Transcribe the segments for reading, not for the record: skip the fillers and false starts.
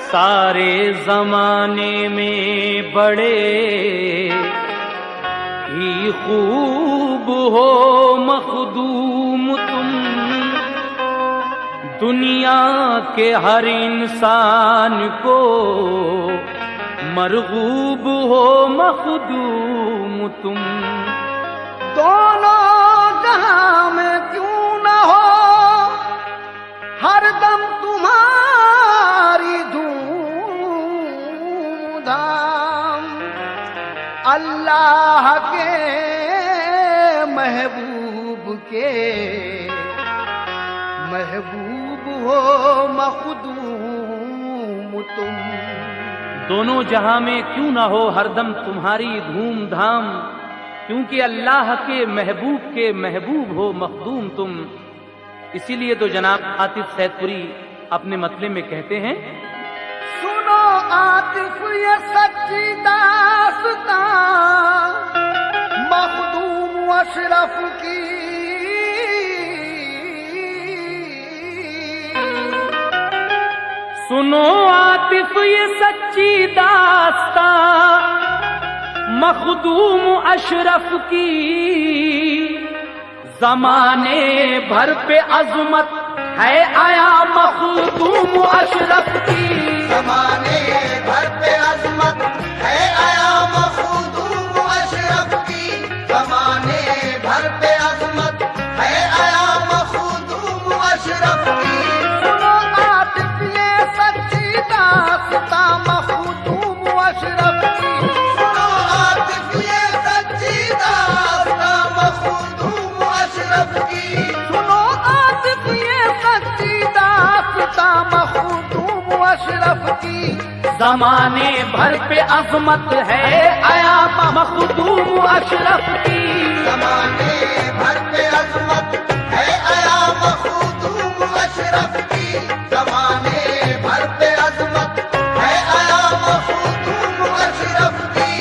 सारे जमाने में बड़े ही खूब हो मखदूम तुम, दुनिया के हर इंसान को मरगूब हो मखदूम तुम। दोनों जहां में क्यों न हो हरदम तुम्हारी धूम-धाम, अल्लाह के महबूब हो मखदूम तुम। दोनों जहां में क्यों ना हो हरदम तुम्हारी धूम-धाम, क्योंकि अल्लाह के महबूब हो मखदूम तुम। इसीलिए तो जनाब आतिफ सैदपुरी अपने मतले में कहते हैं, सुनो आतिफ ये सच्ची दास्तां मखदूम अशरफ की, सुनो आतिफ ये सच्ची दास्तां मखदूम अशरफ की। जमाने भर पे अजमत है आया मखदूम अशरफ की, जमाने भर पे अजमत है आया मखदूम अशरफ की, जमाने भर पे अजमत है आया मखदूम अशरफ की। सुनो आतिफ ये सच्ची दास्तां मखदूम अशरफ की, सुनो आतिफ ये सच्ची दास्तां मखदूम अशरफ की, सुनो आतिफ ये सच्ची दास्तां मखदूम अशरफ की। जमाने भर पे अजमत है आया मखदूम अशरफ की, जमाने भर पे अजमत है आया मखदूम अशरफ की, जमाने भर पे अजमत है आया मखदूम अशरफ की।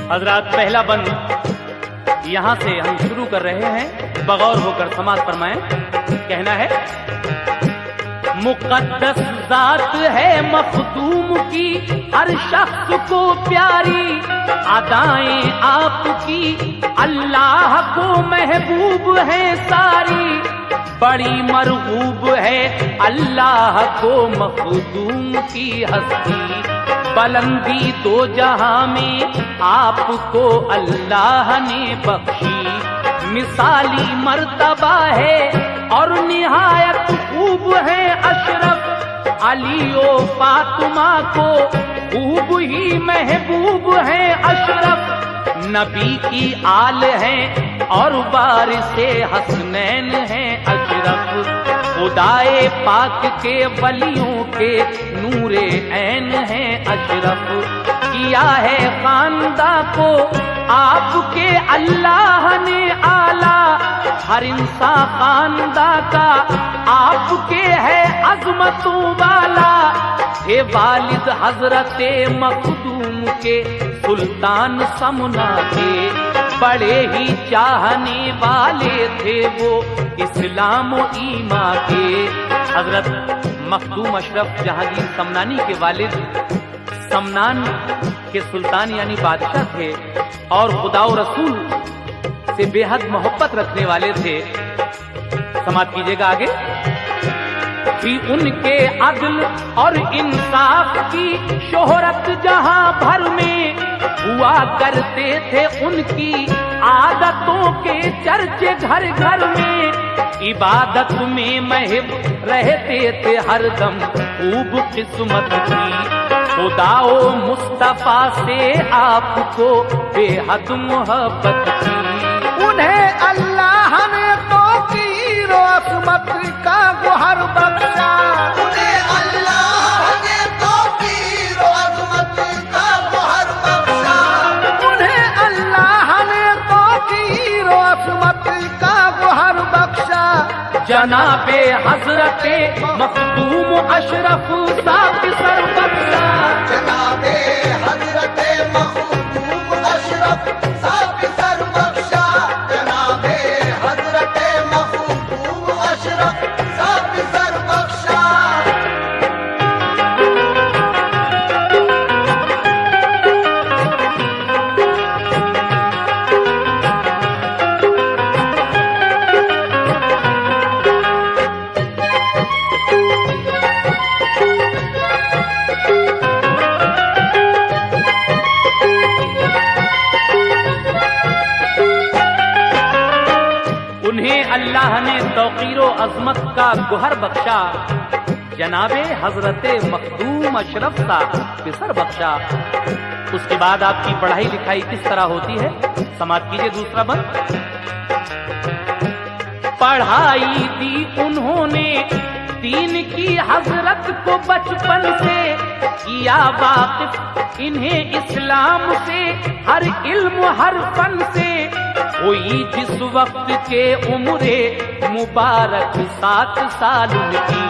हजरात, पहला बंद यहां से हम शुरू कर रहे हैं, बगौर होकर समाज फरमाएं। कहना है, मुकद्दस जात है मखदूम की, हर शख्स को प्यारी अदाएं आपकी, अल्लाह को महबूब है सारी, बड़ी मरगूब है अल्लाह को मखदूम की हस्ती, बुलंदी दो जहां में आपको अल्लाह ने बख्शी, मिसाली मर्तबा है और निहायत खूब है अशरफ, अली ओ फातिमा को खूब ही महबूब है अशरफ, नबी की आल है और वारिसे हसनैन है अशरफ, खुदाए पाक के वलियों के नूरे ऐन है अशरफ, किया है खानदा को आपके अल्लाह ने आला, हर इंसान खानदा का आपके है अजमतों वाला, हे वालिद हजरते मखदूम के सुल्तान समना के, बड़े ही चाहने वाले थे वो इस्लाम व ईमा के। हजरत मखदूम अशरफ जहांगीर समनानी के वालिद समनान के सुल्तान यानी बादशाह थे और खुदा और रसूल से बेहद मोहब्बत रखने वाले थे। समाप्त कीजिएगा आगे। कि उनके अदल और इंसाफ की शोहरत जहां भर में हुआ करते थे, उनकी आदतों के चर्चे घर घर में, इबादत में महब रहते थे हरदम खूब किस्मत की, खुदाओ मुस्तफा से आपको बेहद मोहब्बत की। उन्हें अल्लाह ने तो कीरो असमत का गुहर बख्शा, उन्हें अल्लाह ने तो कीरो असमत का गुहर बख्शा, उन्हें अल्लाह ने तो कीरो जनाबे हजरते मखदूम अशरफ साहब सर बख्शा, जनाबे हजरते मखदूम अशरफ साहब सर बख्शा, जनाबे हजरते मखदूम अशरफ साहब सर बख्शा। अल्लाह ने तौकीरो अजमत का गुहर बख्शा, जनाबे हजरते मखदूम अशरफ साहब सर बख्शा। उसके बाद आपकी पढ़ाई लिखाई किस तरह होती है, समाप्त कीजिए दूसरा बंद। पढ़ाई दी उन्होंने दीन की हजरत को बचपन से, किया वाकिफ इन्हें इस्लाम से, हर इल्म हर फन से। हुई जिस वक्त के उम्रे मुबारक 7 साल की,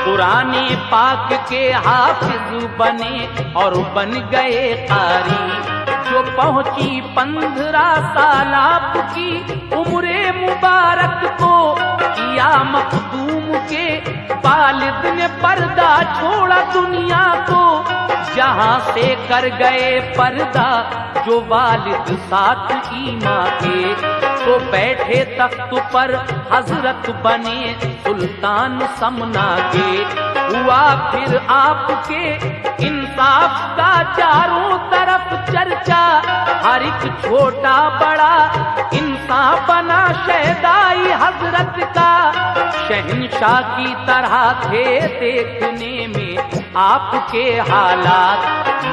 कुराने पाक के हाफिज बने और बन गए कारी। जो पहुंची 15 साल आपकी उम्रे मुबारक को, किया मखदूम के वालिद ने पर्दा छोड़ा दुनिया को। जहां से कर गए पर्दा जो वालिद 7 ईमा के, तो बैठे तख्त पर हजरत बने सुल्तान समना के। हुआ फिर आपके इंसाफ का चारों तरफ चर्चा, हर एक छोटा बड़ा इंसान बना शहदाई हजरत का। शहंशाह की तरह थे देखने में आपके हालात,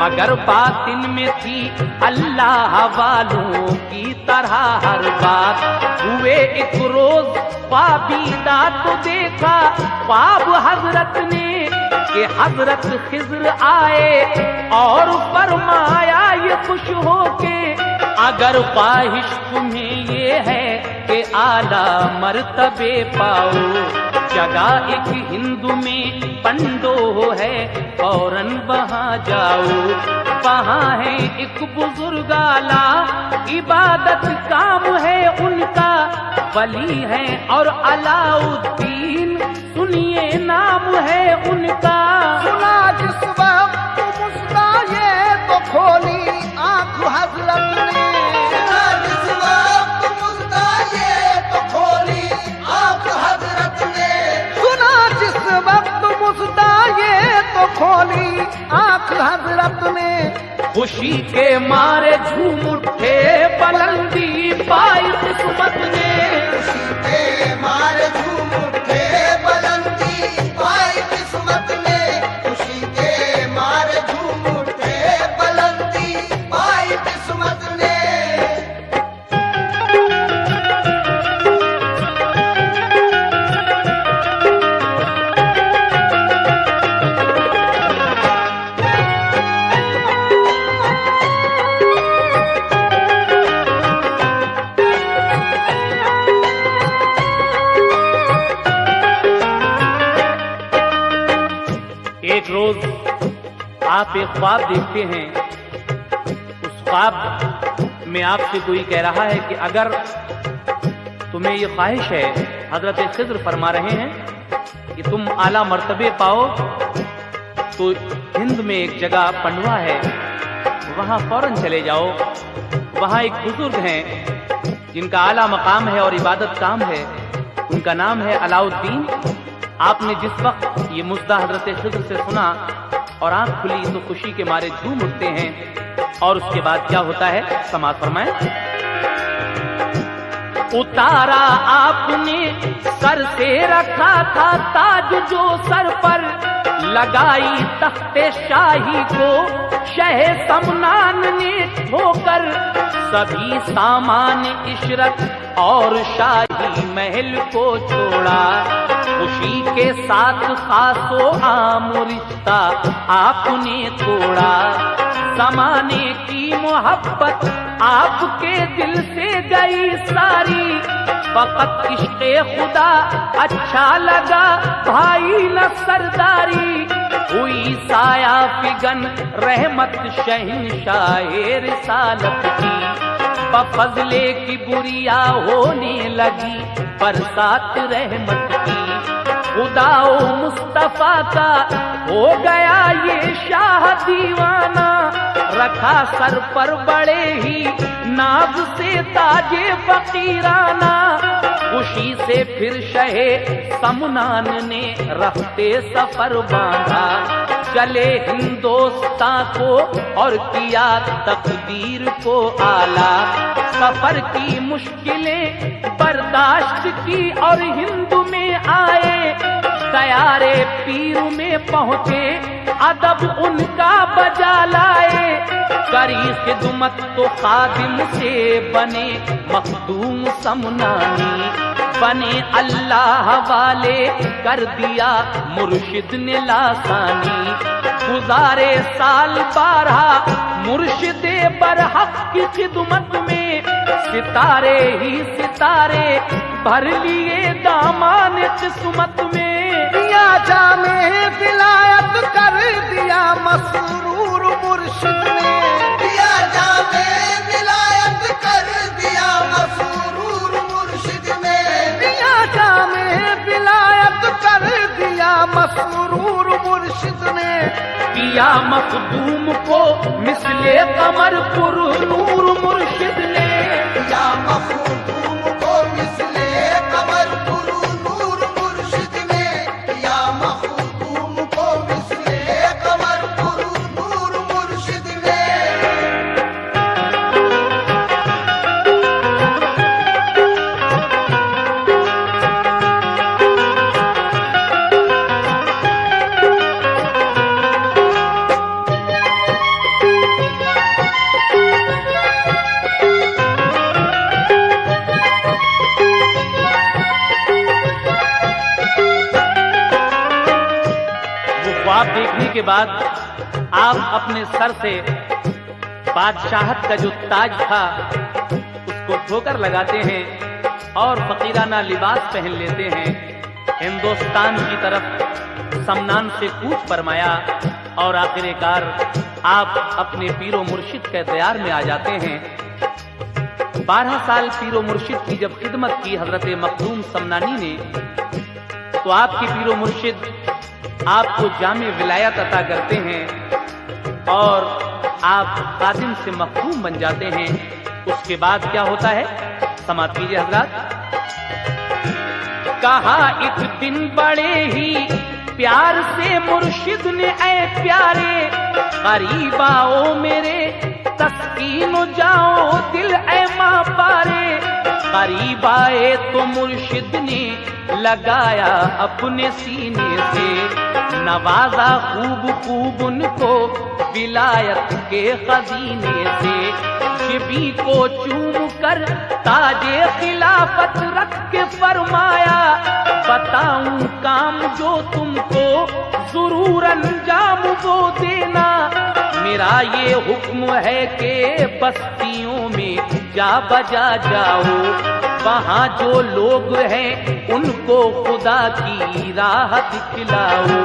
मगर बातिन में थी अल्लाह वालों की तरह हर बात। हुए एक रोज ख्वाबीदा तो देखा ख्वाब हजरत ने, कि हजरत खिज्र आए और फरमाया ये खुश होके, अगर ख्वाहिश तुम्हें ये है कि आला मर्तबे पाओ, जगह एक हिंदू में पंडो है फौरन वहां जाओ। वहां है एक बुजुर्ग आला, इबादत काम है उनका, वली है और अलाउद्दीन सुनिए नाम है उनका। सुना जिस वक्त मुस्काए तो खोली आंख हजरत ने, सुना जिस वक्त मुस्काए तो खोली आंख हजरत ने, सुना जिस वक्त मुस्काए तो खोली आंख हजरत ने। खुशी के मारे झूम उठे बुलंदी पाई किस्मत ने, खुशी के मारे झूम उठे बुलंदी पाई किस्मत ने, खुशी के मारे झूम उठे बुलंदी पाई किस्मत ने। एक रोज आप एक ख्वाब देखते हैं, उस ख्वाब में आपसे कोई कह रहा है कि अगर तुम्हें ये ख्वाहिश है, हजरत खिज्र फरमा रहे हैं कि तुम आला मर्तबे पाओ, तो हिंद में एक जगह पंडवा है, वहां फौरन चले जाओ। वहां एक बुजुर्ग हैं जिनका आला मकाम है और इबादत काम है, उनका नाम है अलाउद्दीन। आपने जिस वक्त ये मुद्दा हजरत खिज्र से सुना और आंख खुली तो खुशी के मारे झूम उठते हैं। और उसके बाद क्या होता है, समाज फरमाएं। उतारा आपने सर से रखा था ताज जो सर पर, लगाई तख्ते शाही को शह समनान ने ठोकर। सभी सामान इशरत और शाही महल को छोड़ा, खुशी के साथ खासो आम रिश्ता आपने तोड़ा। जमाने की मोहब्बत आपके दिल से गई सारी, फकत इश्क़े खुदा अच्छा लगा भाई न सरदारी। हुई साया फिगन रहमत शहंशाहे रिसालत की, बफज़ले की बुरिया होने लगी बरसात रहमत की। खुदाओ मुस्तफा का हो गया ये शाह दीवाना, रखा सर पर बड़े ही नाज से ताजे फकीराना। खुशी से फिर शहे समनान ने रफ्ते सफर बांधा, चले हिंदोस्तां को और किया तकदीर को आला। सफर की मुश्किलें बर्दाश्त की और हिंद में आए, तैयारे पीर में पहुंचे अदब उनका बजा लाए। करी खिदमत तो खादिम से बने मखदूम समनानी, बने अल्लाह वाले कर दिया मुर्शिद ने लासानी। गुजारे साल 12 मुर्शिदे बरहक की खिदमत में, सितारे ही सितारे भर लिए दामान किस्मत में। दिया जामे विलायत कर दिया मसरूर मुर्शिद ने, दिया जामे विलायत कर दिया मसरूर मुर्शिद ने, दिया जामे विलायत कर दिया मसरूर मुर्शिद ने। किया मखदूम को मिसले कमर पुर नूर मुर्शिद ने, किया मखदूम को मिसले कमर पुर नूर मुर्शिद ने, किया मखदूम को मिसले कमर पुर नूर मुर्शिद ने। ख्वाब देखने के बाद आप अपने सर से बादशाहत का जो ताज था उसको ठोकर लगाते हैं और फकीराना लिबास पहन लेते हैं। हिंदुस्तान की तरफ समनान से कूच फरमाया और आखिरकार आप अपने पीरो मुर्शिद के दयार में आ जाते हैं। 12 साल पीरो मुर्शिद की जब खिदमत की हजरत मखदूम समनानी ने, तो आपके पीरो मुर्शिद आपको जामे विलायत अता करते हैं और आप खादिम से मखदूम बन जाते हैं। उसके बाद क्या होता है, समात कीजिए हजरत। कहा एक दिन बड़े ही प्यार से मुर्शिद ने, ऐ प्यारे करीब आओ मेरे तस्कीन जाओ दिल ऐ मां पारे। करीब आए तो मुर्शिद ने लगाया अपने सीने से, नवाजा खूब खूब उनको विलायत के खजीने से। शिबी को चूम कर ताजे खिलाफत रख के फरमाया, बताऊं काम जो तुमको जरूर अंजाम वो देना। मेरा ये हुक्म है कि बस्तियों में जा बजा जाओ, वहाँ जो लोग हैं उनको खुदा की राह दिखलाओ।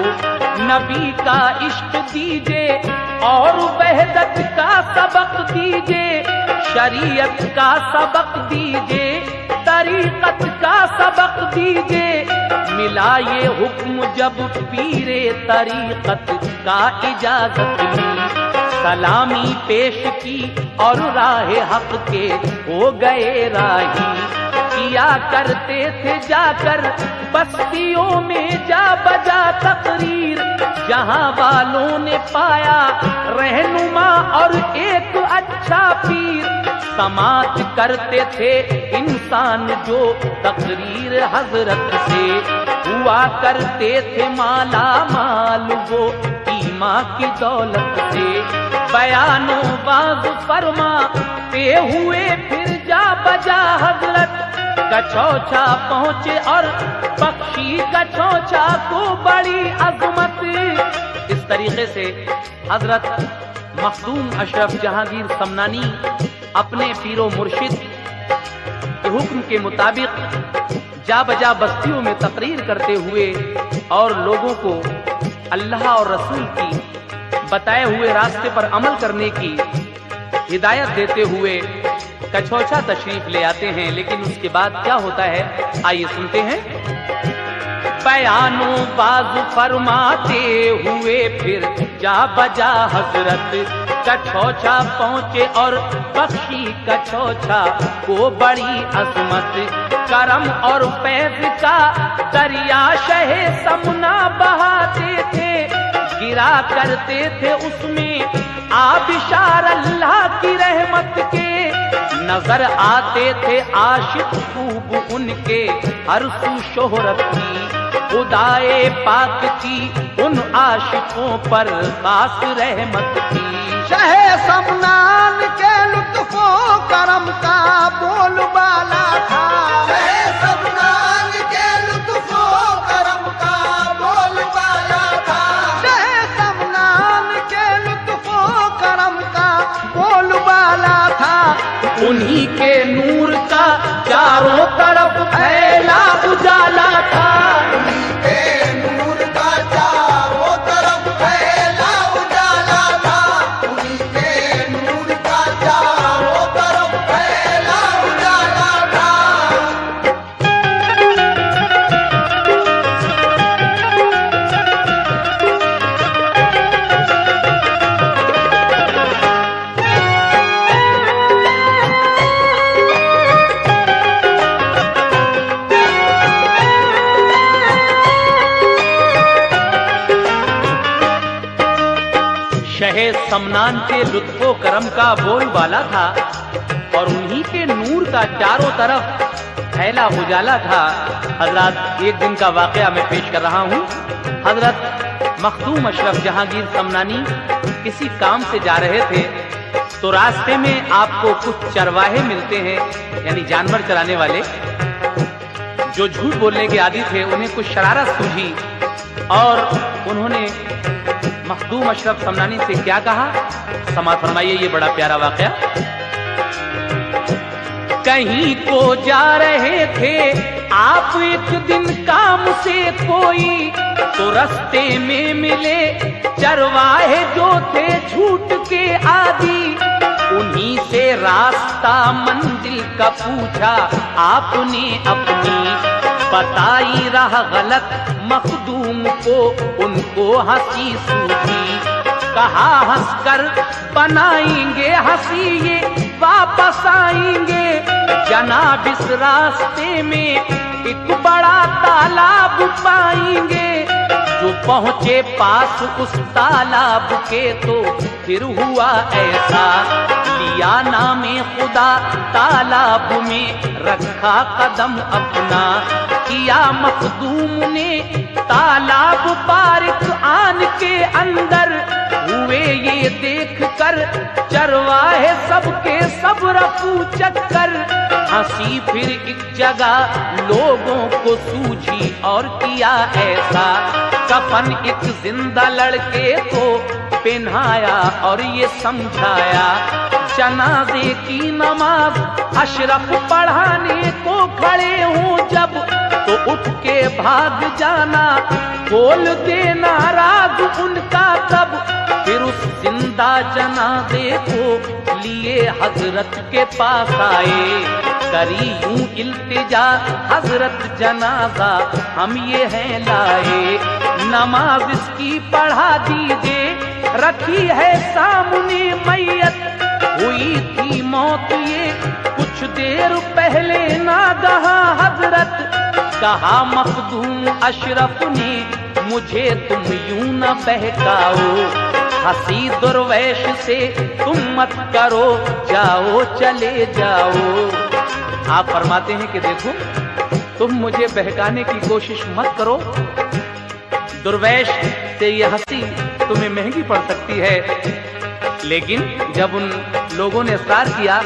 नबी का इश्क दीजिए और वहदत का सबक दीजिए, शरीयत का सबक दीजिए, तरीकत का सबक दीजिए। मिला ये हुक्म जब पीरे तरीकत का इजाजत ली, सलामी पेश की और राह हक के हो गए राही। किया करते थे जाकर बस्तियों में जा बजा तकरीर, जहां वालों ने पाया रहनुमा और एक अच्छा पीर। समात करते थे इंसान जो तकरीर हजरत से, हुआ करते थे माला माल वो ईमा की दौलत से। बयानो बाज फरमाते हुए फिर जा बजा हजरत, कछौछा पहुंचे और बख्शी कछौछा को बड़ी अजमत। इस तरीके से हजरत मखदूम अशरफ जहांगीर समनानी अपने पीरो मुर्शिद के हुक्म के मुताबिक जा बजा बस्तियों में तकरीर करते हुए और लोगों को अल्लाह और रसूल की बताए हुए रास्ते पर अमल करने की हिदायत देते हुए कछौछा तशरीफ ले आते हैं। लेकिन उसके बाद क्या होता है, आइए सुनते हैं। बयानो बाज फरमाते हुए फिर जा बजा हजरत कछौछा पहुंचे और बख्शी कछौछा को बड़ी अजमत। करम और फैज का दरिया शहे समना बहाते थे, गिरा करते थे उसमें आबिशार अल्लाह की रहमत के। नजर आते थे आशिक खूब उनके हर सू शोहरत की। खुदाए पाक की उन आशिकों पर खास रहमत की। शहे समनान के लुत्फो करम का बोलबाला था। शहे समनान के लुत्फो करम का बोलबाला था। शहे समनान के लुत्फो करम का बोलबाला था। उन्हीं के नूर का चारों तरफ फैला उजाला था। उन्हीं के नूर का चारों तरफ फैला उजाला था। उन्हीं के नूर का चारों तरफ फैला उजाला था। शहे समनान के लुत्फो करम का बोलबाला था और उन्हीं के नूर का चारों तरफ फैला उजाला था। हजरत, एक दिन का वाकया मैं पेश कर रहा हूँ। हजरत मखदूम अशरफ जहांगीर समनानी किसी काम से जा रहे थे तो रास्ते में आपको कुछ चरवाहे मिलते हैं, यानी जानवर चराने वाले, जो झूठ बोलने के आदी थे। उन्हें कुछ शरारत सूझी और उन्होंने मखदूम अशरफ समनानी से क्या कहा, समाअत फरमाइए, ये बड़ा प्यारा वाकया। कहीं को जा रहे थे आप एक दिन काम से कोई, तो रास्ते में मिले चरवाहे जो थे झूठ के आदी। उन्हीं से रास्ता मंजिल का पूछा आपने अपनी, बताई राह गलत मखदूम को उनको हंसी सूझी। कहा हंसकर बनाएंगे हंसी ये वापस आएंगे। जनाब इस रास्ते में एक बड़ा तालाब पाएंगे। जो पहुंचे पास उस तालाब के तो फिर हुआ ऐसा, लिया नामे खुदा तालाब में रखा कदम अपना। किया मखदूम ने तालाब पारिक आन के अंदर, हुए ये देख कर चरवाहे सबके सब रफू चक्कर। हंसी फिर एक जगह लोगों को सूझी और किया ऐसा, कफन एक जिंदा लड़के को पहनाया और ये समझाया। जनाजे की नमाज अशरफ पढ़ाने को खड़े हूँ जब, तो उठ के भाग जाना खोल देना राज उनका तब। फिर उस जिंदा जनाजे को लिए हजरत के पास आए, करी यूं इल्तिजा हजरत जनाजा हम ये हैं लाए। नमाज इसकी पढ़ा दीजिए, रखी है सामने मैयत। हुई थी मौत ये कुछ देर पहले नागहा हजरत। कहा मखदूम अशरफ ने मुझे तुम यूं न बहकाओ, हंसी दुर्वैश से तुम मत करो, जाओ चले जाओ। आप फरमाते हैं कि देखो तुम मुझे बहकाने की कोशिश मत करो, दुर्वैश से ये हंसी तुम्हें महंगी पड़ सकती है। लेकिन जब उन लोगों ने इस्रार किया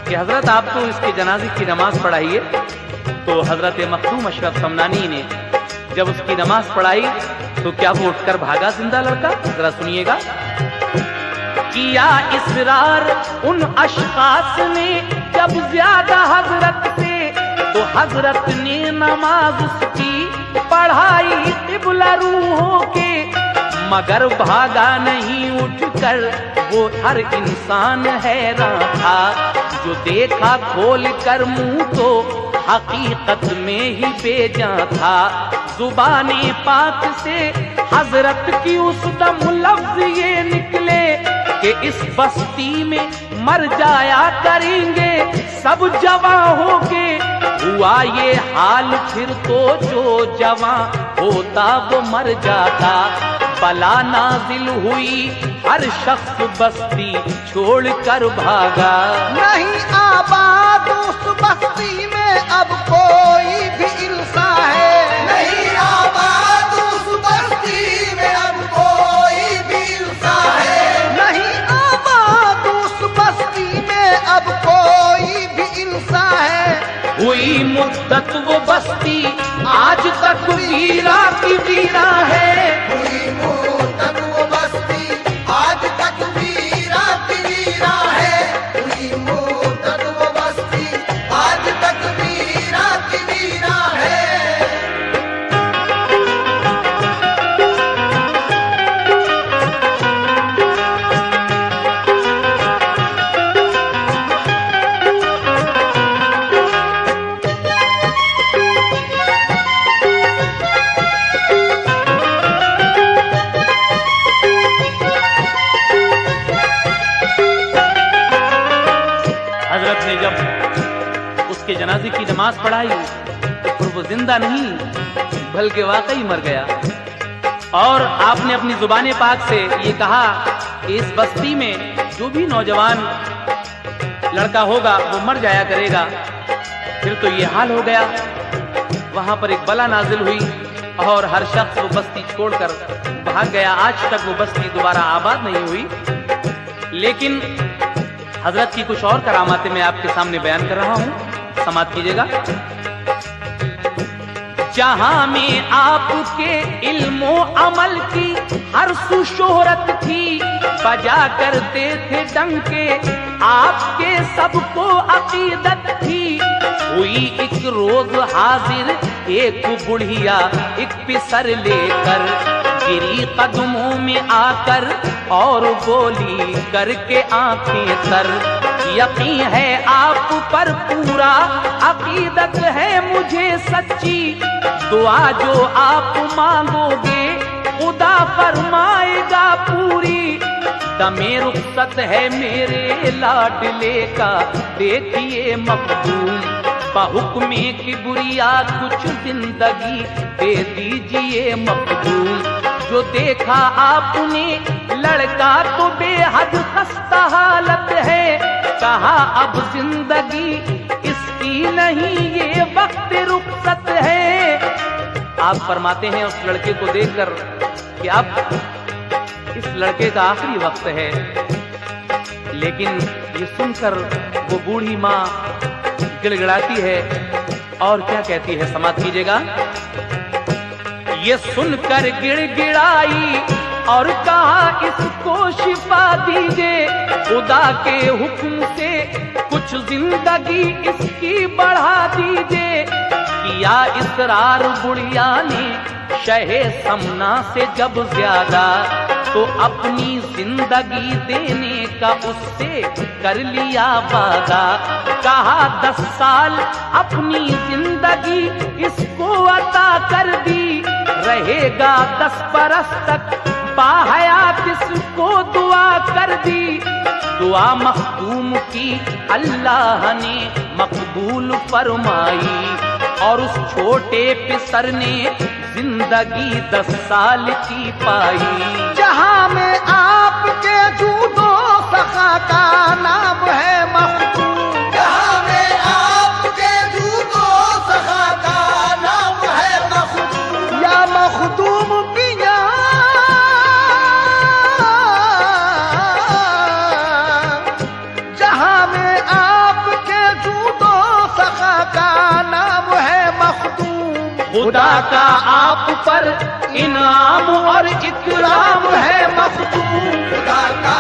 कि हजरत आप तो इसके जनाजे की नमाज पढ़ाइए, तो हजरत मखदूम अशरफ समनानी ने जब उसकी नमाज पढ़ाई तो क्या वो उठकर भागा जिंदा लड़का? जरा सुनिएगा। किया इसरार उन अशखास ने जब ज्यादा हजरत से, तो हजरत ने नमाज उसकी पढ़ाई क़िबला रूहों के, मगर भागा नहीं उठकर वो हर इंसान हैरान था, जो देखा खोल कर मुंह तो हकीकत में ही बेजान था। जुबाने पाक से हजरत की उस दम लफ्ज ये निकले कि इस बस्ती में मर जाया करेंगे सब जवां होके। हुआ ये हाल फिर तो जो जवां होता वो मर जाता, बला नाजिल हुई हर शख्स बस्ती छोड़कर भागा। नहीं आबाद उस बस्ती में अब कोई भी इंसान है, नहीं आबाद उस बस्ती में अब कोई भी इंसान है, नहीं आबाद उस बस्ती में अब कोई भी इंसान है। हुई मुद्दत वो बस्ती आज तक वीरा की वीरा है, हुई मुद्दत वो बस्ती आज तक वीरा की वीरा है, हुई मुद्दत वो बस्ती आज तक वीरा की वीरा है। हजरत ने जब उसके जनाजे की नमाज पढ़ाई तो फिर वो जिंदा नहीं बल्कि वाकई मर गया। और आपने अपनी जुबान पाक से ये कहा कि इस बस्ती में जो भी नौजवान लड़का होगा वो मर जाया करेगा। फिर तो ये हाल हो गया, वहां पर एक बला नाजिल हुई और हर शख्स वो बस्ती छोड़कर भाग गया। आज तक वो बस्ती दोबारा आबाद नहीं हुई। लेकिन हजरत की कुछ और करामातें मैं आपके सामने बयान कर रहा हूं, समात कीजिएगा। जहां में आपके इल्मो अमल की हर सुशोहरत थी, बजा करते थे डंके आपके सबको अकीदत थी। हुई एक रोज हाजिर एक बुढ़िया एक पिसर लेकर, गिरी कदमों में आकर और बोली करके आंखें तर, यकीन है आप पर पूरा अकीदत है मुझे सच्ची, दुआ जो आप मांगोगे खुदा फरमाएगा पूरी। दमे रुखसत है मेरे लाडले का देखिए मखदूम, बहुक्मे की बुरिया कुछ जिंदगी दे दीजिए मखदूम। जो देखा आपने लड़का तो बेहद खस्ता हालत है, कहा अब जिंदगी इसकी नहीं ये वक्त रुखसत है। आप फरमाते हैं उस लड़के को देखकर कि अब इस लड़के का आखिरी वक्त है। लेकिन ये सुनकर वो बूढ़ी माँ गिड़गिड़ाती है और क्या कहती है, समाप्त कीजिएगा। ये सुनकर गिड़गिड़ाई और कहा इसको शिफा दीजिए, खुदा के हुक्म से कुछ जिंदगी इसकी बढ़ा दीजिए। किया इसरार बुढ़िया ने शहे समना से जब ज्यादा, तो अपनी जिंदगी देने का उससे कर लिया वादा। कहा 10 साल अपनी जिंदगी इसको अता कर दी, रहेगा 10 बरस तक बाहयात इसको दुआ कर दी। दुआ मखदूम की अल्लाह ने मकबूल फरमाई, और उस छोटे पिसर ने जिंदगी 10 साल की पाई। जहां में आपके जूदो सखा का नाम है मखदूम, जहां में आपके जूदो सखा का नाम है मखदूम, या मखदूम पिया जहां में आपके जूदो सखा का नाम है मखदूम। खुदा का आप पर इनाम और इकराम है मखदूम। खुदा का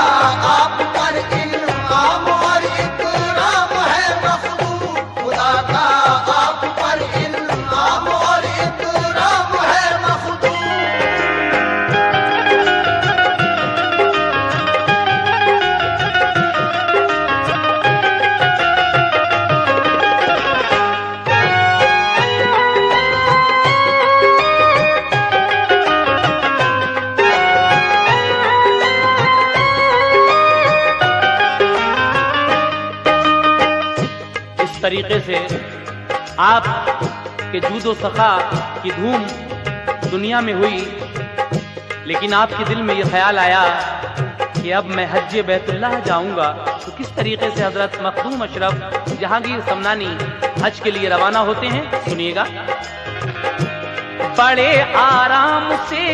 आप पर इनाम और इकराम है मखदूम। खुदा का आप पर इनाम और इकराम है मखदूम। तरीके से आप के जूदो सखा की धूम दुनिया में हुई, लेकिन आपके दिल में ये ख्याल आया कि अब मैं हज बैतुल्लाह जाऊंगा। तो किस तरीके से हजरत मखदूम अशरफ जहांगीर समनानी हज के लिए रवाना होते हैं, सुनिएगा। बड़े आराम से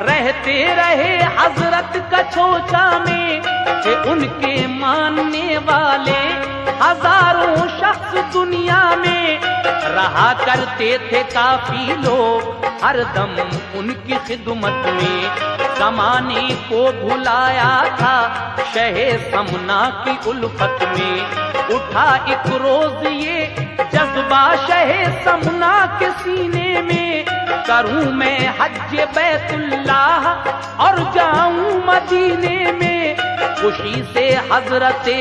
रहते रहे हजरत कछोचा में, थे उनके मानने वाले हजारों शख्स दुनिया में। रहा करते थे काफी लोग हरदम उनकी खिदमत में। जमाने को भुलाया था शहे समना की उल्फत में। उठा एक रोज ये जज्बा शहे समना के सीने में, करूं मैं हज बैतुल्लाह और जाऊं मदीने में। खुशी से हजरते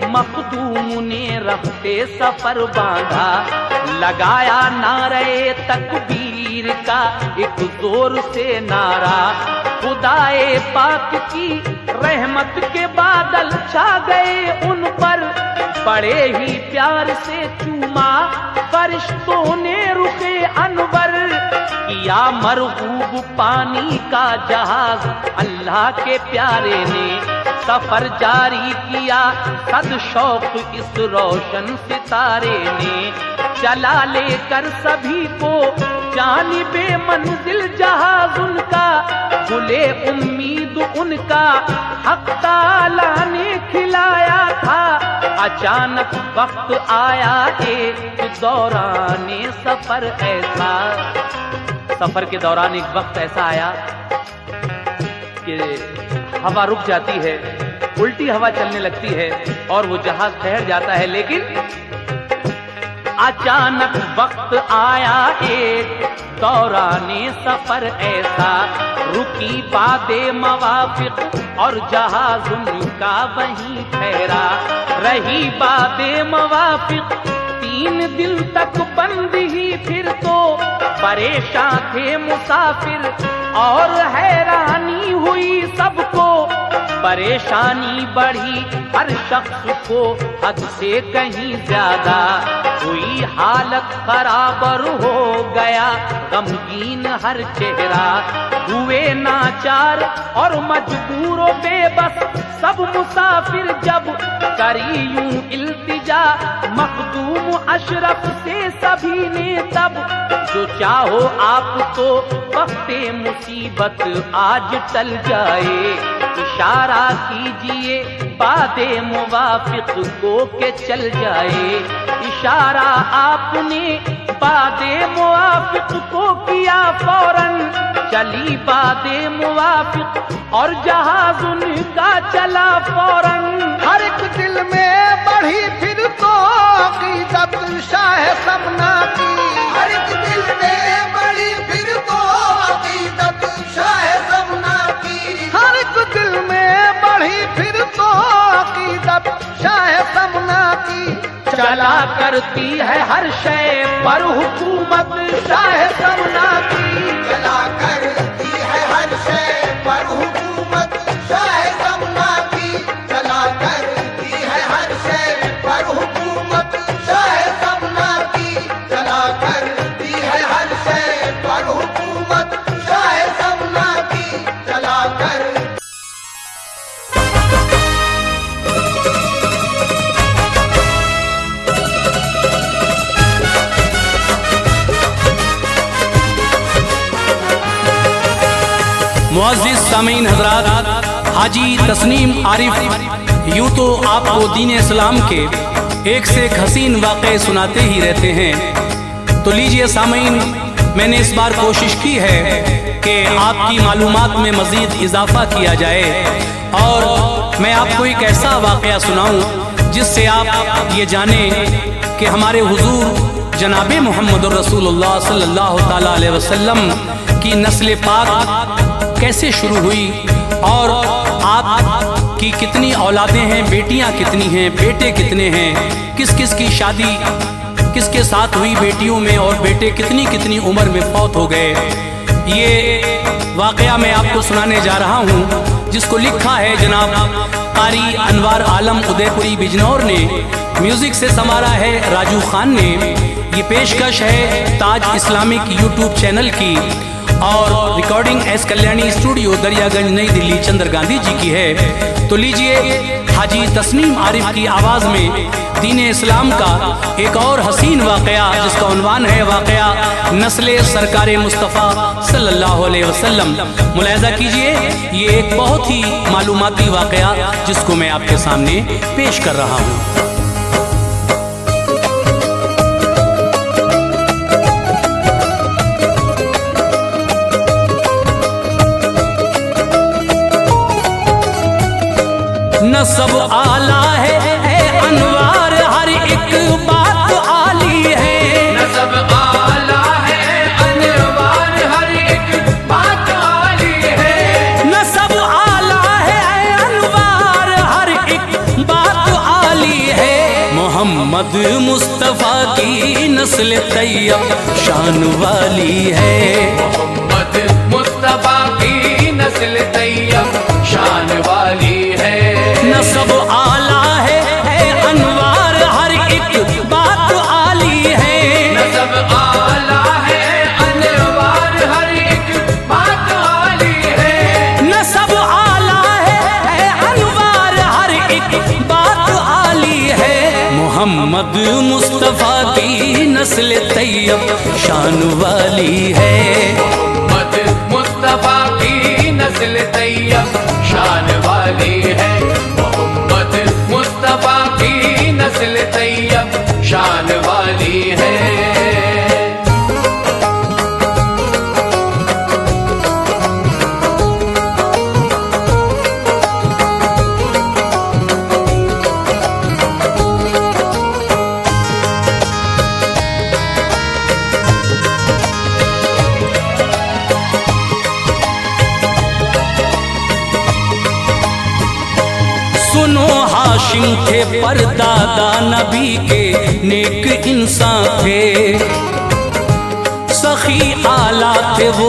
मखदूम ने रखते सफर बांधा, लगाया नारे तकबीर का एक जोर से नारा। खुदाए पाक की रहमत के बादल छा गए उन पर, बड़े ही प्यार से चूमा फरिश्तों ने रुखे अनवर। किया मरगूब पानी का जहाज अल्लाह के प्यारे ने, सफर जारी किया सद शौक इस रोशन सितारे ने। चला लेकर सभी को जानिबे मंजिल जहाज उनका, खुले उम्मीद उनका हक ताला ने खिलाया था। अचानक वक्त आया एक दौराने सफर ऐसा, सफर के दौरान एक वक्त ऐसा आया कि हवा रुक जाती है, उल्टी हवा चलने लगती है और वो जहाज ठहर जाता है। लेकिन अचानक वक्त आया एक दौराने सफर ऐसा, रुकी बादे मवाफिक और जहाज उनका वहीं ठहरा। रही बादे मवाफिक 3 दिन तक बंद ही, फिर तो परेशान थे मुसाफिर और हैरानी हुई सबको। परेशानी बढ़ी हर शख्स को हद से कहीं ज्यादा, हुई हालत खराबर हो गया गमगीन हर चेहरा। हुए नाचार और मजबूर व बेबस सब मुसाफिर जब, करी यूं इल्तिजा मखदूम अशरफ से सभी ने तब। जो चाहो आप तो वक्ते मुसीबत आज टल जाए, इशारा कीजिए बादे मुवाफिक को के चल जाए। इशारा आपने बादे मुवाफिक को किया फौरन, चली बादे मुवाफिक और जहाज उनका चला फौरन। हर एक दिल में बढ़ी फिर तो अकीदत शाह समना की। हर एक दिल में बढ़ी फिर तो अकीदत शाह समना की। हर एक दिल में बढ़ी फिर तो अकीदत शाह समना की। चला करती है हर शय पर हुकूमत शाह समना की। चला करती है हर शय पर हुकूमत शाह समना की। चला करती है हर शय पर हुकूमत शाह समना की। चला करती है हर शय पर हुकूमत शाह समना की। चला कर मुअज़्ज़िज़ सामीन हज़रात, हाजी तस्नीम आरिफ यूँ तो आपको दीन इस्लाम के एक से एक हसीन वाक़े सुनाते ही रहते हैं। तो लीजिए सामीन, मैंने इस बार कोशिश की है कि आपकी मालूमात में मज़ीद इजाफा किया जाए और मैं आपको एक ऐसा वाक़या सुनाऊं जिससे आप ये जानें कि हमारे हुजूर जनाब मोहम्मद रसूलुल्लाह सल्लल्लाहु ताला अलैहि वसल्लम की नस्ल पाक कैसे शुरू हुई और आप की कितनी औलादें हैं, बेटियां कितनी हैं, बेटे कितने हैं, किस किस की शादी किसके साथ हुई बेटियों में और बेटे कितनी कितनी उम्र में फौत हो गए। ये वाक़या मैं आपको सुनाने जा रहा हूँ जिसको लिखा है जनाब कारी अनवार आलम उदयपुरी बिजनौर ने, म्यूज़िक से संवारा है राजू खान ने। ये पेशकश है ताज इस्लामिक यूट्यूब चैनल की और recording S Kalyani studio Daryaganj नई दिल्ली चंद्र गांधी जी की है। तो लीजिए हाजी तस्नीम आरिफ की आवाज़ में दीन इस्लाम का एक और हसीन वाक़या जिसका उन्वान है वाक़या नस्ल सरकार मुस्तफ़ा सल्लल्लाहु अलैहि वसल्लम। मुलाहिज़ा कीजिए, ये एक बहुत ही मालूमाती वाक़या जिसको मैं आपके सामने पेश कर रहा हूँ। नसब आला है अनवार हर एक बात आली है, नसब आला है अनवार हर एक बात आली है, नसब आला है अनवार हर एक बात आली है। मोहम्मद मुस्तफ़ा की नस्ल तैयब शान वाली है, मोहम्मद मुस्तफ़ा की नस्ल तैयब शान वाली है। नसब आला है अनवार हर एक बात आली है, नसब आला है अनवार हर एक बात आली है, नसब आला है अनवार हर एक बात आली है। मोहम्मद मुस्तफ़ा की नस्ल तैयब शान वाली है, मोहम्मद मुस्तफ़ा की नस्ल तैयब शान वाली है, मोहम्मद मुस्तफ़ा की नस्ल तैयब शान वाली है। सुनो हाशिम थे परदादा नबी के नेक इंसान थे, सखी आला थे वो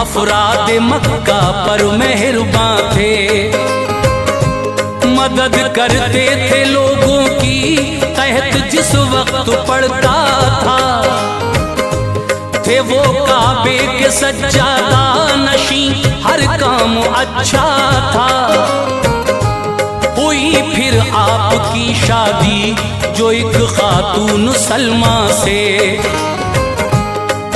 अफराद मक्का पर मेहरबान थे, मदद करते थे लोगों की कहत जिस वक्त पड़ता था, थे वो काबे के सज्जादा नशी हर काम अच्छा था। हुई फिर आपकी शादी जो एक खातून सलमा से,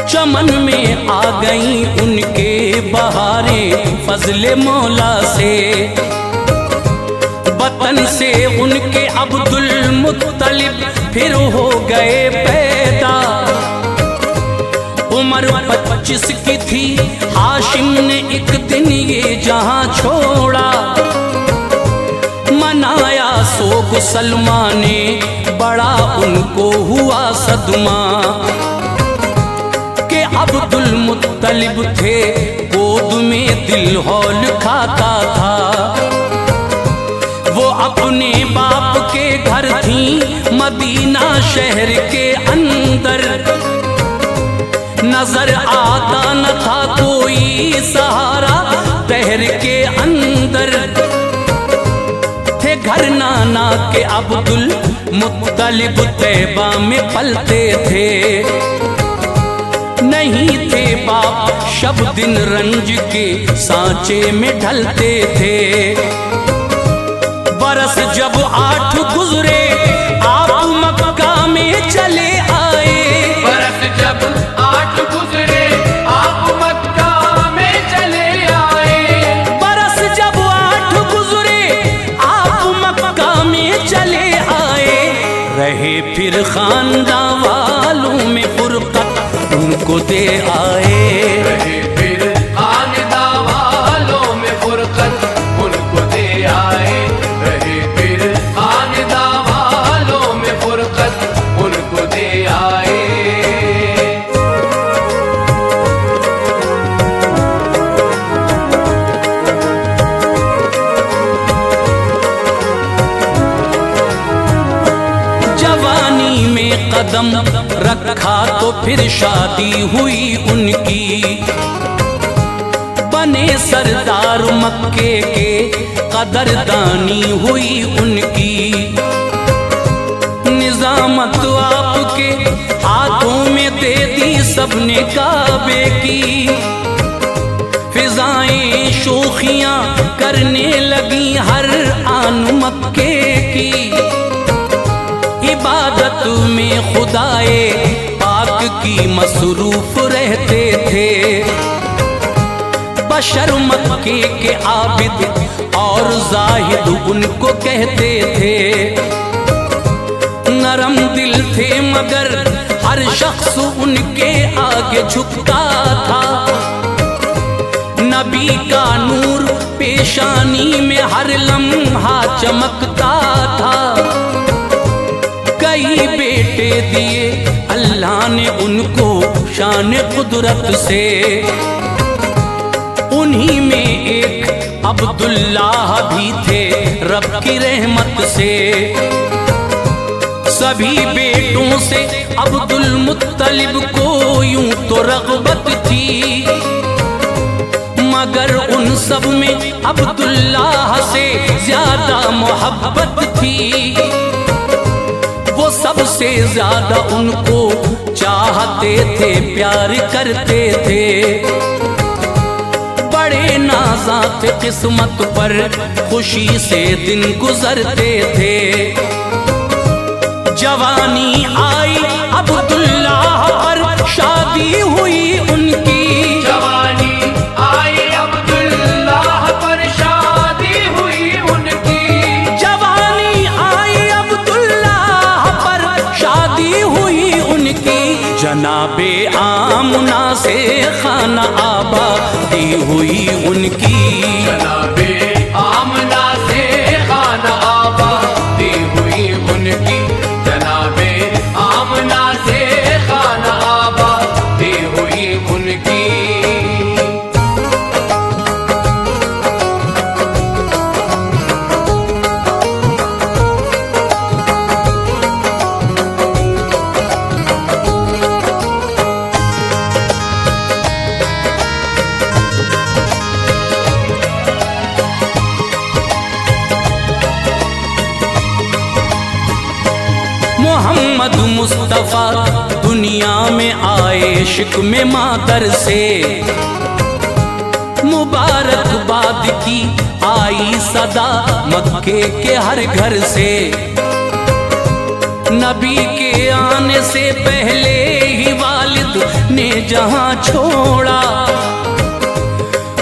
चमन में आ गई उनके बहारें फजले मौला से, वतन से उनके अब्दुल मुत्तलिब फिर हो गए पैदा, उम्र 25 की थी हाशिम ने एक दिन ये जहां छोड़ा, मनाया सोग सलमा ने बड़ा उनको हुआ सदमा, के अब्दुल मुत्तलिब थे गोद में दिल हौल खाता था, वो अपने बाप के घर थी मदीना शहर के अंदर, नजर आता न था कोई सहारा शहर के अंदर, थे घर नाना के अब्दुल मुत्तलिब तैबा में पलते थे, नहीं थे बाप शब दिन रंज के सांचे में ढलते थे, बरस जब 8 गुजरे आप मक्का में चले आए, बरस जब 8 गुजरे आप मक्का में चले आए, बरस जब 8 गुजरे आप मक्का में चले आए, रहे फिर खानदान वालों में फुरकत उनको दे आए। रहे फिर खानदा वालों में फुरकत उनको दे आए। रहे फिर खानदा वालों में फुरकत उनको दे आए। जवानी में कदम रखा तो फिर शादी हुई उनकी। बने सरदार मक्के के कदरदानी हुई उनकी। निजामत आपके हाथों में दे दी सबने काबे की। फिजाएं शोखियां करने लगी हर आन मक्के की। इबादत में खुदाए पाक की मसरूफ रहते थे। बशर मक्के के आबिद और जाहिद उनको कहते थे। नरम दिल थे मगर हर शख्स उनके आगे झुकता था। नबी का नूर पेशानी में हर लम्हा चमकता था। कई बेटे दिए अल्लाह ने उनको शान कुदरत से। उन्हीं में एक अब्दुल्लाह भी थे रब की रहमत से। सभी बेटों से अब्दुल मुत्तलिब को यूं तो रग़बत थी, मगर उन सब में अब्दुल्लाह से ज्यादा मोहब्बत थी। वो सबसे ज्यादा उनको चाहते थे, प्यार करते थे। बड़े नाज़ात किस्मत पर खुशी से दिन गुजरते थे। जवानी आई अब्दुल्लाह पर शादी हुई उनकी। जवानी आई अब्दुल्लाह पर शादी हुई उनकी। जवानी आई अब्दुल्लाह पर शादी हुई उनकी। जनाबे आमना से खाना आबादी हुई उनकी। जनाबे आमना से खाना आबादी हुई उनकी। जनाबे आमना से खाना आबादी हुई उनकी। मोहम्मद मुस्तफ़ा दुनिया में आए इश्क में मातर से। मुबारकबाद की आई सदा मक्के के हर घर से। नबी के आने से पहले ही वालिद ने जहां छोड़ा।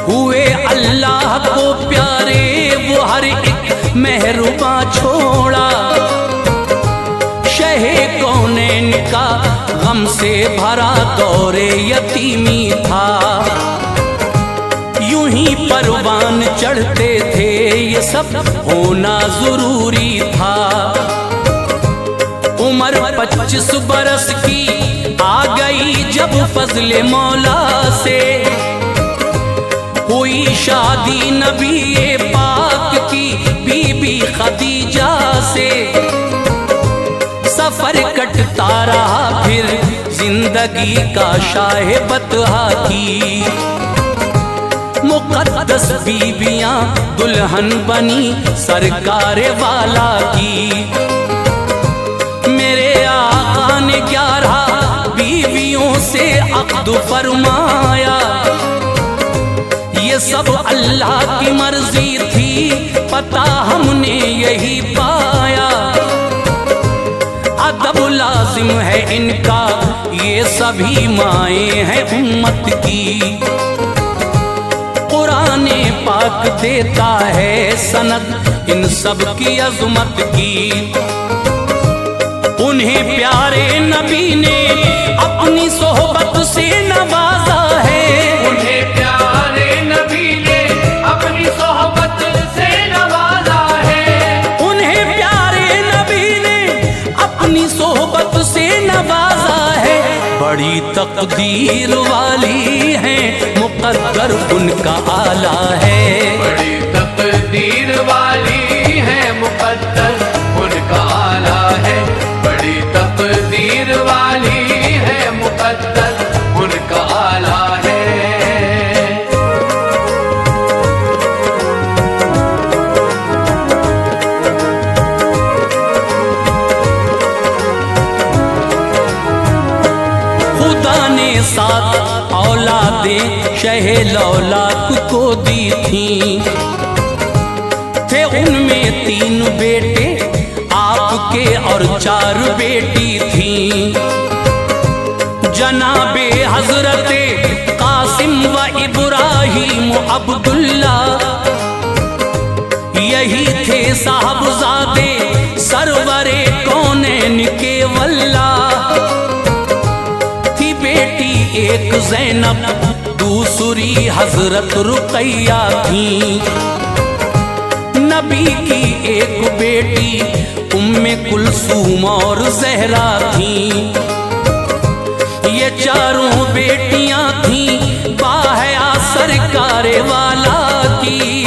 हुए अल्लाह को प्यारे वो हर एक मेहरुबा छोड़ा। शहे कौनैन का गम से भरा दौरे यतीमी था। यूं ही परवान चढ़ते थे, ये सब होना जरूरी था। उम्र 25 बरस की आ गई जब फजले मौला से। हुई शादी नबी पाक की बीबी खदीजा से। सफर कटता रहा फिर जिंदगी का शाहे बतहा की। मुकद्दस बीबियां दुल्हन बनी सरकार वाला की। मेरे आका ने 11 बीवियों से अक़्द फरमाया। ये सब अल्लाह की मर्जी थी, पता हमने यही पाया। अदब लाजिम है इनका, ये सभी माएँ हैं उम्मत की। कुराने पाक देता है सनद इन सब की अज़मत की। उन्हें प्यारे नबी ने अपनी सोहबत से नवाजा है, बड़ी तकदीर वाली है, मुकद्दर उनका आला है। बड़ी तकदीर वाली है, मुकद्दर उनका आला है। बड़ी तकदीर वाली है, मुकद्दर उनका आला है। खुदा ने 7 औलादें शहे लौलाक को दी थी, थे उनमें 3 बेटे आपके और 4 बेटी थी। जनाबे हजरते कासिम व इब्राहिम अब्दुल्ला, यही थे साहबजादे सरवरे कौनैन के वल्ला। थी बेटी एक ज़ैनब, दूसरी हजरत रुक़ैया थी। नबी की एक बेटी उम्मे कुलसूम और ज़हरा थी। ये चारों बेटियां थी बाहया सरकारे वाला की।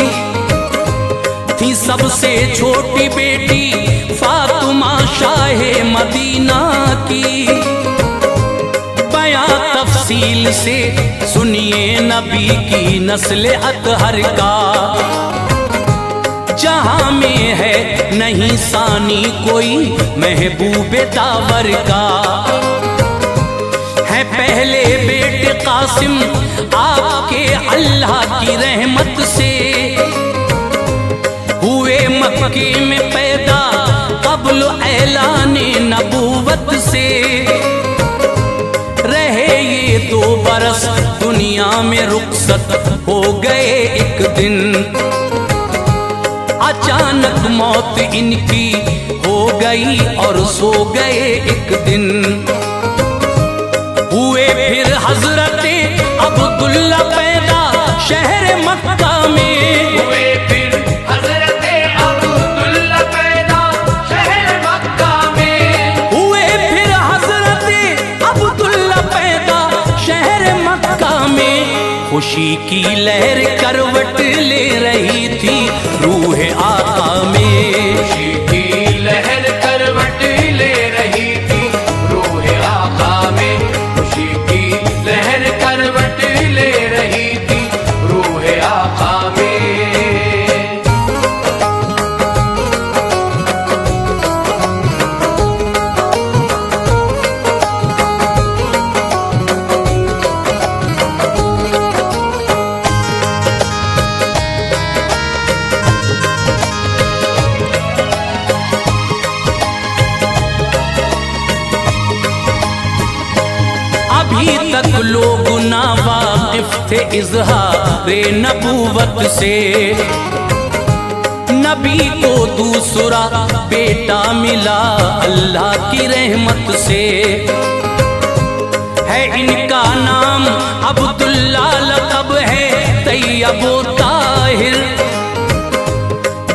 थी सबसे छोटी बेटी फातिमा शाहे मदीना की। बयां तफसील से सुनिए नबी की नस्ल अतहर का, जहां में है नहीं सानी कोई महबूब दावर का। है पहले बेटे कासिम आपके अल्लाह की रहमत से, हुए मक्के में पैदा क़ब्ल ऐलाने नबूवत से। रहे ये 2 बरस दुनिया में रुखसत हो गए एक दिन। अचानक मौत इनकी हो गई और सो गए एक दिन। हुए फिर हजरते अब्दुल्ला पैदा शहर मक्का में। हुए फिर हजरते अब्दुल्ला पैदा शहर मक्का में। हुए फिर हजरते अब्दुल्ला पैदा शहर मक्का में। खुशी की लहर करवट ले रही थी रूह आका में। खुशी की लहर करवट ले रही थी रूह आका में। खुशी की लहर करवट ले रही थी रूह आका में। अभी तक लोग नावाकिफ थे इज़हारे नबूवत से। नबी को दूसरा बेटा मिला अल्लाह की रहमत से। है इनका नाम अब्दुल्ला, लक़ब है तैयब व ताहिर।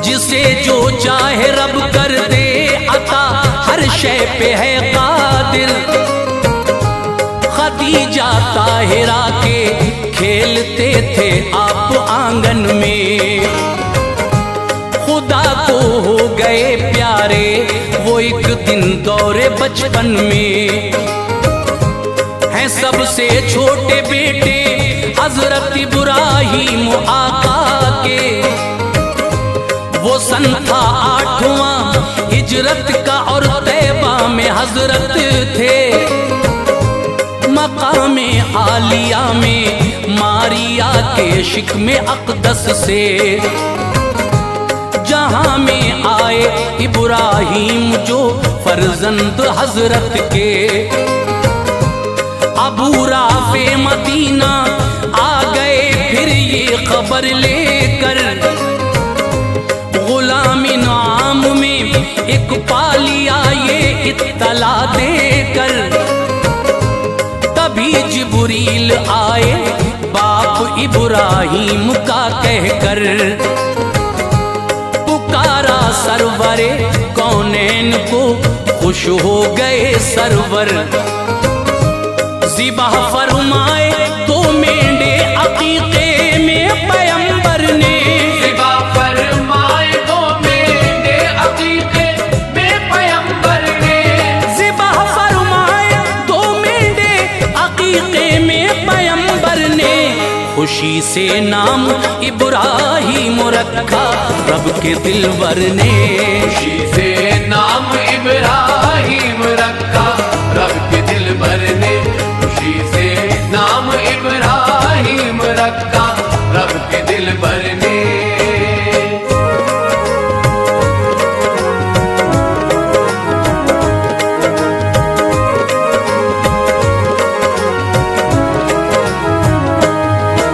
जिसे जो चाहे रब कर दे अता, हर शय पे है कादिर। खदीजा ताहिरा के खेलते थे आप आंगन में। खुदा को हो गए प्यारे वो एक दिन दौरे बचपन में। हैं सबसे छोटे बेटे हजरत इब्राहिम आका के। वो सन था 8वां हिजरत का और तैबा में हजरत थे। मकामे आलिया में मारिया के शिक्म अक़दस से। जहां में आए इब्राहिम जो फर्जंद हजरत के। अबू राफ़े मदीना आ गए फिर ये खबर लेकर। गुलामिन आम में एक पालिया ये इत्तला देकर। तभी जिब्रील आए बाप इब्राहिम का कहकर। पुकारा सरवरे कौनैन को खुश हो गए सरवर। ज़िबह फरमाए दो मेंढे अकीक़े में पैगंबर ने। ज़िबा फरमाए दो मेंढे अकीक़े में पैगंबर ने। ज़िबह फरमाए दो मेंढे अकीक़े में पैगंबर ने। खुशी से नाम इब्राहीम रखा रब के दिलवर ने। खुशी से नाम इब्राहीम रखा रब के दिलबर ने। खुशी से नाम इब्राहीम रखा रब के दिलबर ने।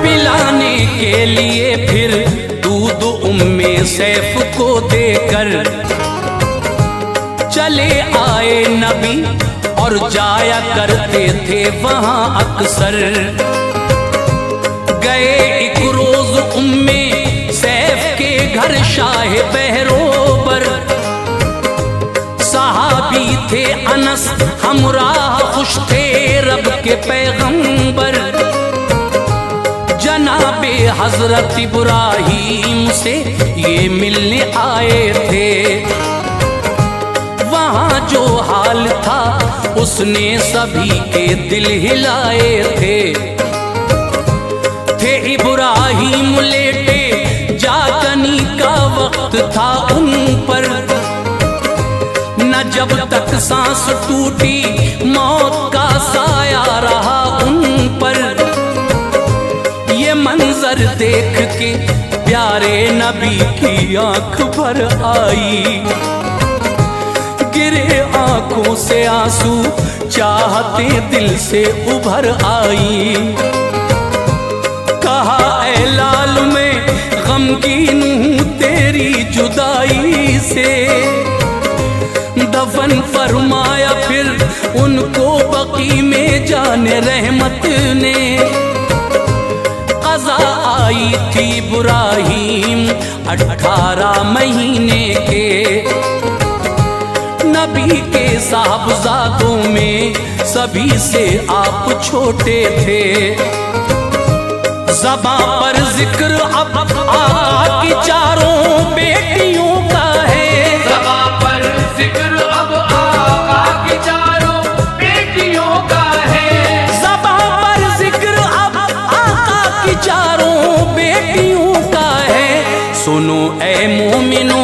पिलाने के लिए फिर दूध उम्मे सैफ को देकर चले आए नबी और जाया करते थे वहां अक्सर। गए एक रोज उम्मे सैफ के घर शाह बहरोबर। सहाबी थे अनस हमराह खुश थे रब के पैगंबर। जनाबे हजरत इब्राहीम से ये मिलने आए थे। वहाँ जो हाल था उसने सभी के दिल हिलाए थे। इब्राहीम लेटे जागनी का वक्त था उन पर। न जब तक सांस टूटी मौत का साया रहा उन पर। ये मंजर देख के प्यारे नबी की आंख भर आई। गिरे आंखों से आंसू चाहते दिल से उभर आई। कहा ऐ लाल मैं गमगीन हूँ तेरी जुदाई से। दफन फरमाया फिर उनको बकी में जाने रहमत ने। क़ज़ा आई थी इब्राहीम 18 महीने के। नबी के साहबजादों में सभी से आप छोटे थे। ज़बां पर जिक्र अब आका की चारों बेटियों का है। ज़बां पर जिक्र अब आका की चारों बेटियों का है। ज़बां पर जिक्र अब आका की चारों बेटियों का है। सुनो ऐ मोमिनो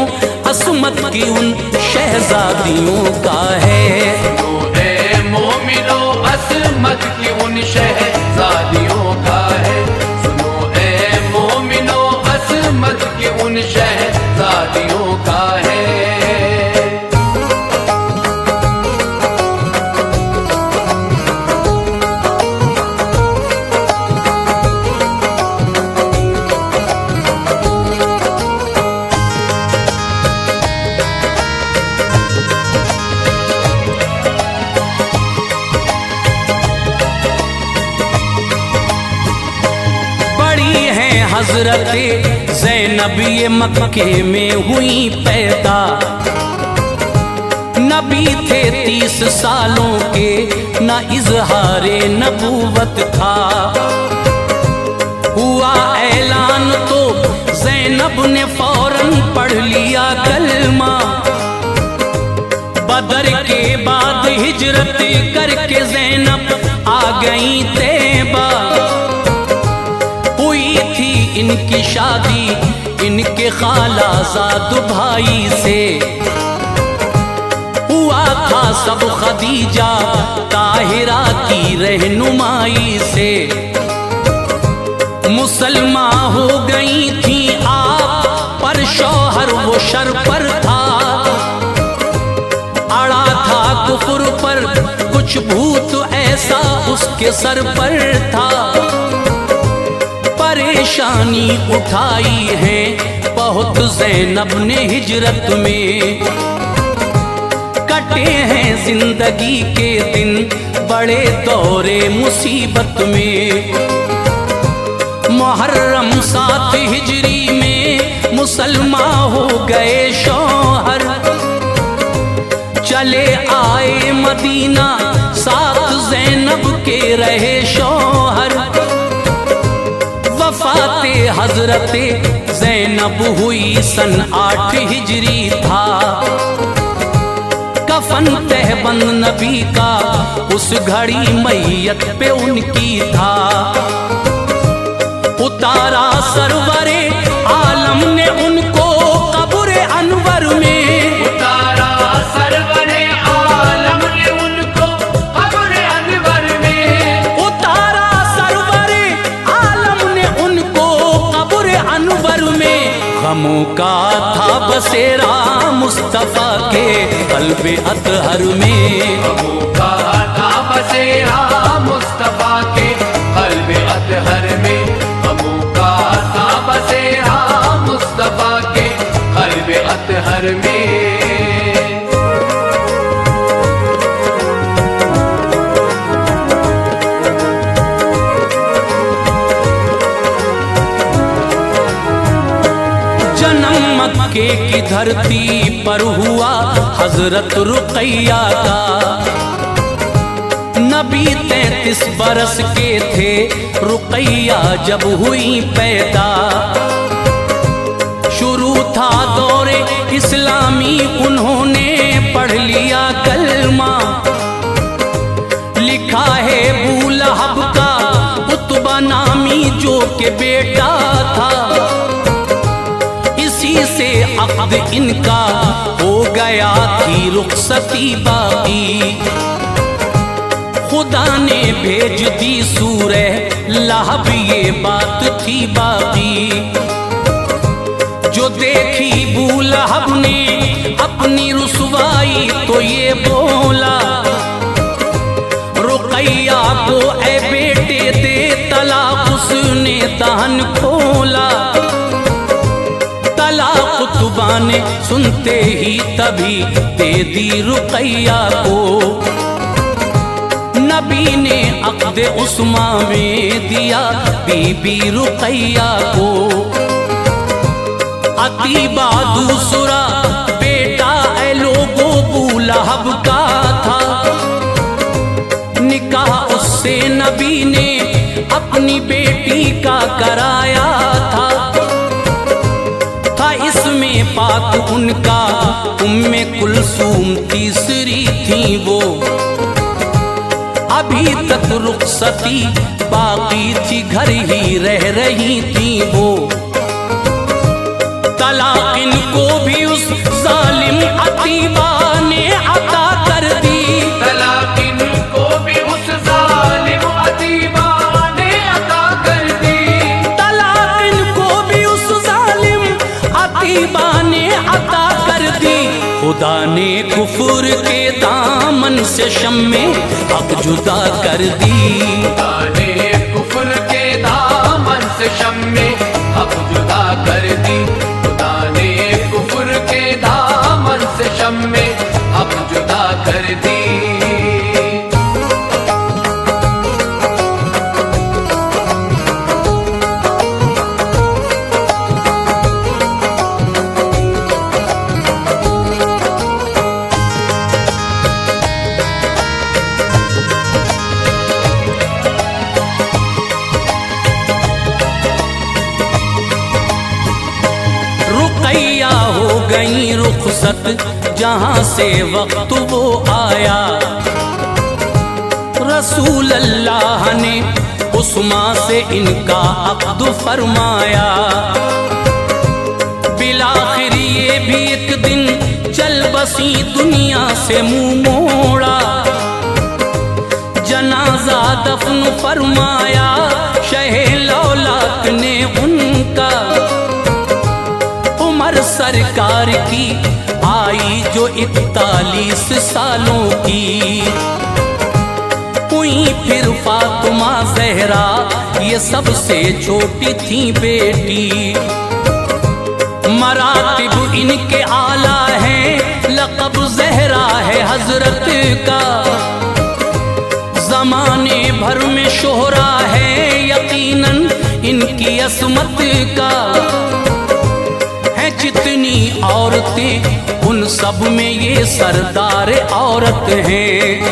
असमत की उन शहजादियों का है। सुनो ऐ मोमिनो असमत की उन शहजादियों का है। सुनो ऐ मोमिनो असमत की उन शहजादियों का है। हजरत ज़ैनब ये मक्के में हुई पैदा। नबी थे 30 सालों के न इजहारे नबूवत था। हुआ ऐलान तो ज़ैनब ने फौरन पढ़ लिया कलमा। बदर के बाद हिजरत करके ज़ैनब आ गई तैबा। इनकी शादी इनके खालाजाद भाई से। हुआ था सब खदीजा ताहिरा की रहनुमाई से। मुसलमान हो गई थी आप पर शौहर वो शर पर था। अड़ा था कुफर पर कुछ भूत ऐसा उसके सर पर था। परेशानी उठाई है बहुत ज़ैनब ने हिजरत में। कटे हैं जिंदगी के दिन बड़े दौरे मुसीबत में। मुहर्रम 7 हिजरी में मुसलमान हो गए शौहर। चले आए मदीना, साथ ज़ैनब के रहे शौहर। वफ़ाते हज़रते ज़ैनब हुई सन 8 हिजरी था। कफन तहबंद नबी का उस घड़ी मैयत पे उनकी था। उतारा सरवरे आलम ने उनको कब्र अनवर में, उतारा सरवरे आलम ने उनको कब्र अनवर में, उतारा सरवरे आलम ने उनको कब्र अनवर में। गमों का था बसेरा मुस्तफा के क़ल्बे अतहर में, गमों का था बसेरा मुस्तफा के क़ल्बे अतहर में, गमों का था बसेरा मुस्तफा के क़ल्बे अतहर में। जन्म मक्के की धरती पर हुआ हजरत रुकैया का। नबी 33 बरस के थे रुकैया जब हुई पैदा। शुरू था दौरे इस्लामी, उन्होंने पढ़ लिया कलमा। लिखा है अबू लहब का उतबा नामी जो के बेटा था। इसी से अक़द इनका हो गया थी रुखसती बाकी। खुदा ने भेज दी सूरह लहब, ये बात थी बाकी। जो देखी अबू लहब ने अपनी रुसवाई तो ये बोला, रुकैया को ए बेटे दे तलाक, उसने दहन खोला। तलाक तुबा ने सुनते ही तभी दे दी रुकैया को। नबी ने अक़द उस्मा में दिया बीबी रुकैया को। अतीबा दूसरा बेटा ए लोगो अबू लहब का था। निकाह उससे नबी ने अपनी बेटी का कराया था। इसमें पाक उनका उम्मे कुलसूम तीसरी थी वो। अभी तक रुखसती बाकी थी, घर ही रह रही थी वो। तलाक इनको भी उस जालिम अतीबा ने अता कर दी, तलाक इनको भी उस जालिम अतीबा ने अता कर दी, तलाक इनको भी उस जालिम अतीबा ने अता कर दी। खुदा ने कुफर के दामन से शम्मे हक जुदा कर दी। खुदा ने कुफ्र के दामन से शम्मे हक जुदा कर दी। खुदा ने कुफ्र के दामन से शम्मे हक जुदा कर दी। रुकैया हो गई रुखसत जहां से वक्त वो आया। रसूल अल्लाह ने उस्मा से इनका अक़द फरमाया। बिलाखिर ये भी एक दिन चल बसी दुनिया से मुंह मोड़ा। जनाजा दफन फरमाया शहे लौलाक ने उनका। उमर सरकार की आई जो 41 सालों की। हुई फिर फातिमा ज़हरा, ये सबसे छोटी थी बेटी। मरातिब इनके आला हैं, लक़ब ज़हरा है हजरत का। ज़माने भर में शोहरा है यकीनन इनकी असमत का। है जितनी जितनी औरतें उन सब में ये सरदार औरत हैं।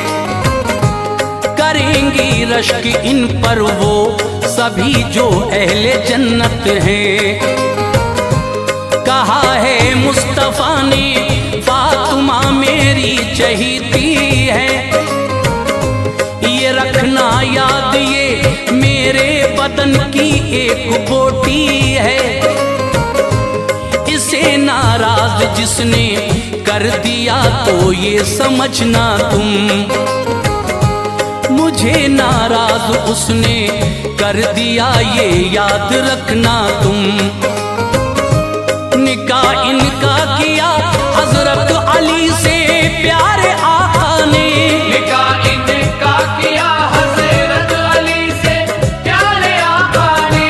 करेंगी रश्क इन पर वो सभी जो अहले जन्नत हैं। कहा है मुस्तफा ने फातिमा मेरी चहीती है, ये रखना याद ये मेरे बदन की एक बोटी है। इसे नाराज जिसने कर दिया तो ये समझना तुम, मुझे नाराज उसने कर दिया ये याद रखना तुम। निकाह इनका किया हजरत अली से प्यारे आका ने, निकाह इनका किया हजरत अली से प्यारे आका ने,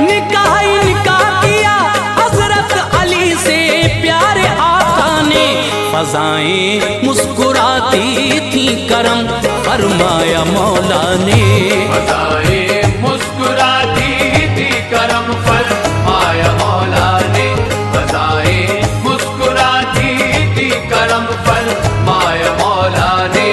निकाह इनका किया हजरत अली से प्यारे आका ने। फजाएं मुस्कुराती थी करम फरमाया मौला ने, फजाएं मुस्कुराती थी करम फरमाया मौला ने, फजाएं मुस्कुराती थी करम फरमाया मौला ने।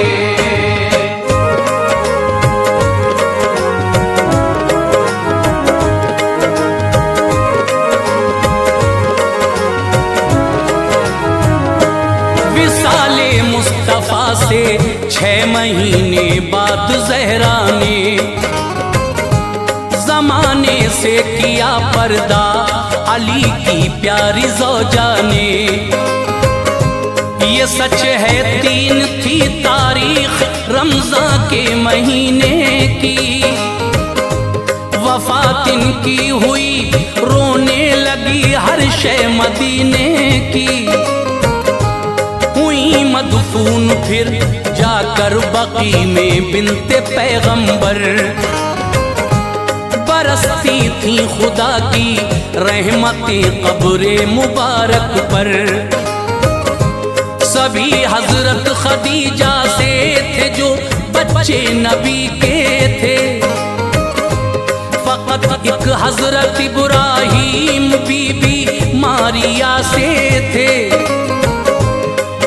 विसाले मुस्तफा से 6 महीने बाद ज़हरा ने जमाने से किया पर्दा अली की प्यारी ज़ौजा ने। ये सच है 3 थी तारीख रमज़ान के महीने की, वफ़ात इनकी हुई रोने लगी हर शय मदीने की। हुई मदफून फिर जाकर बकी में बिनते पैगंबर, बरसती थी खुदा की रहमतें कब्रे मुबारक पर। सभी हजरत खदीजा से थे जो बच्चे नबी के थे, फकत एक हजरत इब्राहीम बीबी मारिया से थे।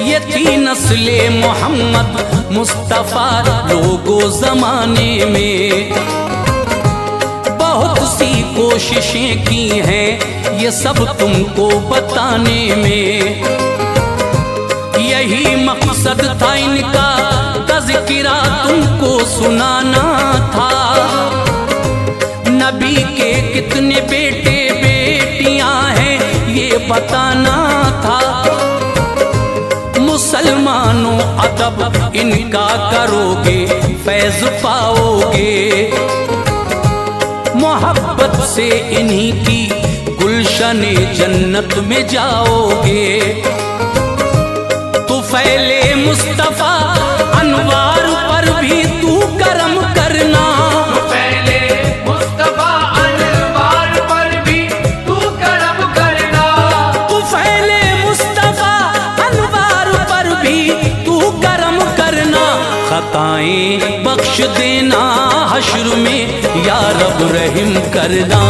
ये थी नस्ले मोहम्मद मुस्तफा लोगो जमाने में। बहुत सी कोशिशें की हैं ये सब तुमको बताने में, यही मकसद था इनका तज़किरा तुमको सुनाना था। नबी के कितने बेटे बेटियां हैं ये बताना था। मुसलमानों अदब इनका करोगे फैज़ पाओगे, मोहब्बत से इन्हीं की गुलशने जन्नत में जाओगे। तो फैले मुस्तफा अनवार पर भी तू करम करना, तो पहले मुस्तफा अनवार पर भी तू करम करना, तो फैले मुस्तफा अनवार पर भी तू करम करना। खताएं बख्श देना हश्र में या रब रहम करना।